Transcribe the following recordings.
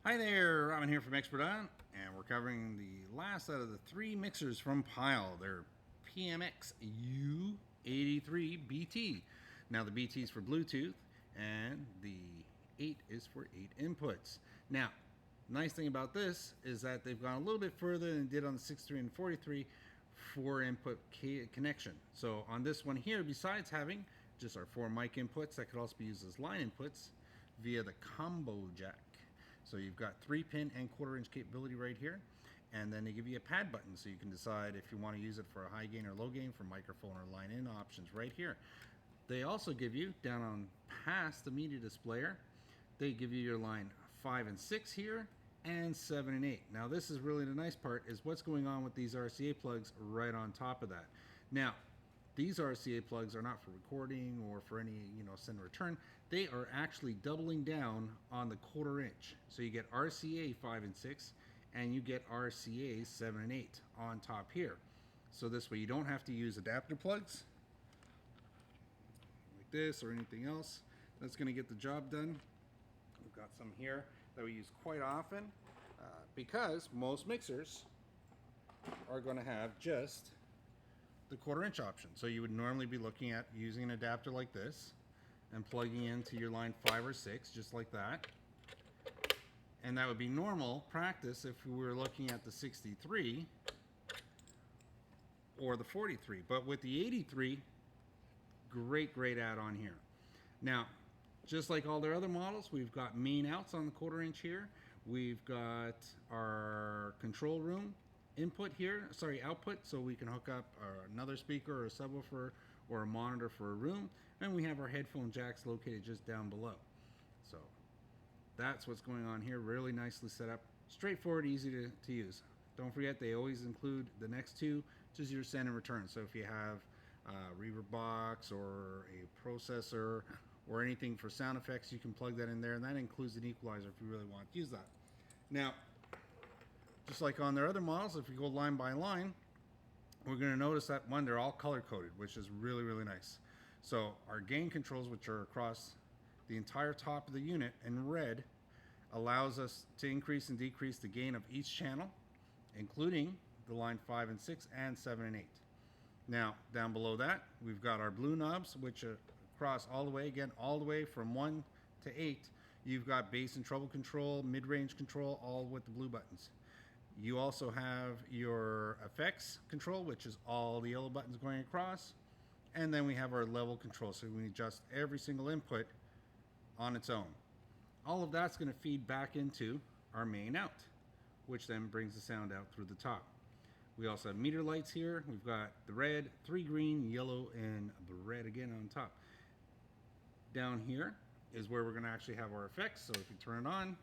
Hi there, Robin here from Expert On, and we're covering the last out of the three mixers from Pyle. They're PMXU83BT. Now the BT is for Bluetooth, and the 8 is for 8 inputs. Now, nice thing about this is that they've gone a little bit further than they did on the 63 and 43 4 input connection. So on this one here, besides having just our 4 mic inputs that could also be used as line inputs via the combo jack. So you've got 3-pin and 1/4-inch capability right here, and then they give you a pad button so you can decide if you want to use it for a high gain or low gain, for microphone or line in options right here. They also give you, down on past the media displayer, they give you your line 5 and 6 here, and 7 and 8. Now this is really the nice part, is what's going on with these RCA plugs right on top of that. Now, these RCA plugs are not for recording or for any, send and return. They are actually doubling down on the 1/4-inch. So you get RCA 5 and 6, and you get RCA 7 and 8 on top here. So this way you don't have to use adapter plugs like this or anything else that's going to get the job done. We've got some here that we use quite often because most mixers are going to have just the 1/4-inch option. So you would normally be looking at using an adapter like this and plugging into your line 5 or 6, just like that. And that would be normal practice if we were looking at the 63 or the 43. But with the 83, great add-on here. Now, just like all their other models, we've got main outs on the 1/4-inch here. We've got our control room output, so we can hook up another speaker or a subwoofer or a monitor for a room, and we have our headphone jacks located just down below. So that's what's going on here. Really nicely set up, straightforward, easy to use. Don't forget, they always include the next two, just your send and return. So if you have a reverb box or a processor or anything for sound effects, you can plug that in there, and that includes an equalizer if you really want to use that. Now, just like on their other models, if we go line by line, we're going to notice that one, they're all color coded, which is really nice. So our gain controls, which are across the entire top of the unit in red, allows us to increase and decrease the gain of each channel, including the line 5 and 6 and 7 and 8. Now, down below that, we've got our blue knobs, which are across all the way, again, all the way from 1 to 8. You've got bass and treble control, mid-range control, all with the blue buttons. You also have your effects control, which is all the yellow buttons going across. And then we have our level control, so we adjust every single input on its own. All of that's going to feed back into our main out, which then brings the sound out through the top. We also have meter lights here. We've got the red, 3 green, yellow, and the red again on top. Down here is where we're going to actually have our effects. So if you turn it on,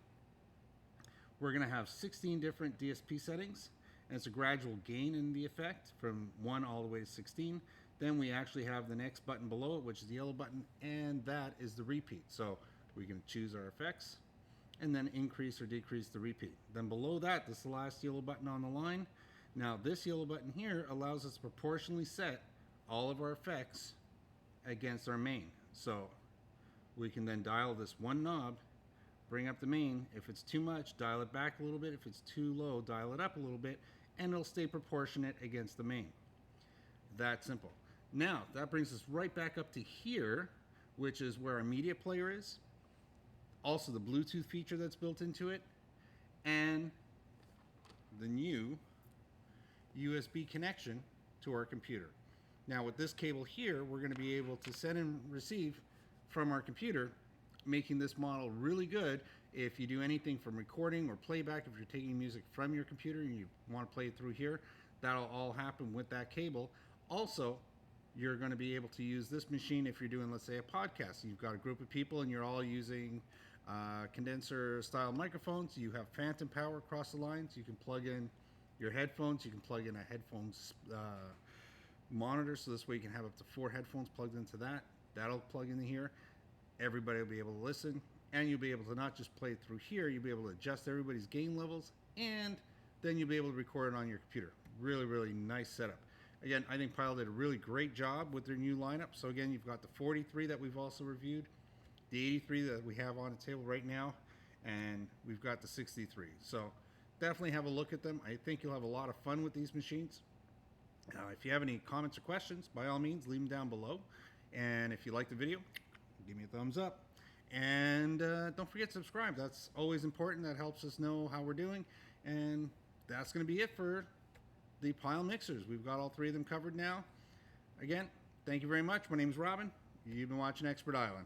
we're going to have 16 different DSP settings, and it's a gradual gain in the effect from 1 all the way to 16. Then we actually have the next button below it, which is the yellow button, and that is the repeat. So we can choose our effects and then increase or decrease the repeat. Then below that, this is the last yellow button on the line. Now this yellow button here allows us to proportionally set all of our effects against our main. So we can then dial this one knob, bring up the main. If it's too much, dial it back a little bit. If it's too low, dial it up a little bit, and it'll stay proportionate against the main. That simple. Now, that brings us right back up to here, which is where our media player is. Also the Bluetooth feature that's built into it, and the new USB connection to our computer. Now with this cable here, we're going to be able to send and receive from our computer, making this model really good if you do anything from recording or playback. If you're taking music from your computer and you want to play it through here, that'll all happen with that cable. Also, you're going to be able to use this machine if you're doing, let's say, a podcast. You've got a group of people and you're all using condenser style microphones. You have phantom power across the lines. You can plug in your headphones. You can plug in a headphones monitor, so this way you can have up to 4 headphones plugged into that. That'll plug into here. Everybody will be able to listen, and you'll be able to not just play it through here, you'll be able to adjust everybody's gain levels, and then you'll be able to record it on your computer. Really nice setup. Again, I think Pyle did a really great job with their new lineup. So again, you've got the 43 that we've also reviewed, the 83 that we have on the table right now, and we've got the 63. So definitely have a look at them. I think you'll have a lot of fun with these machines. If you have any comments or questions, by all means, leave them down below. And if you like the video, give me a thumbs up. And don't forget to subscribe. That's always important. That helps us know how we're doing. And that's going to be it for the Pyle mixers. We've got all three of them covered now. Again, thank you very much. My name is Robin. You've been watching Expert Island.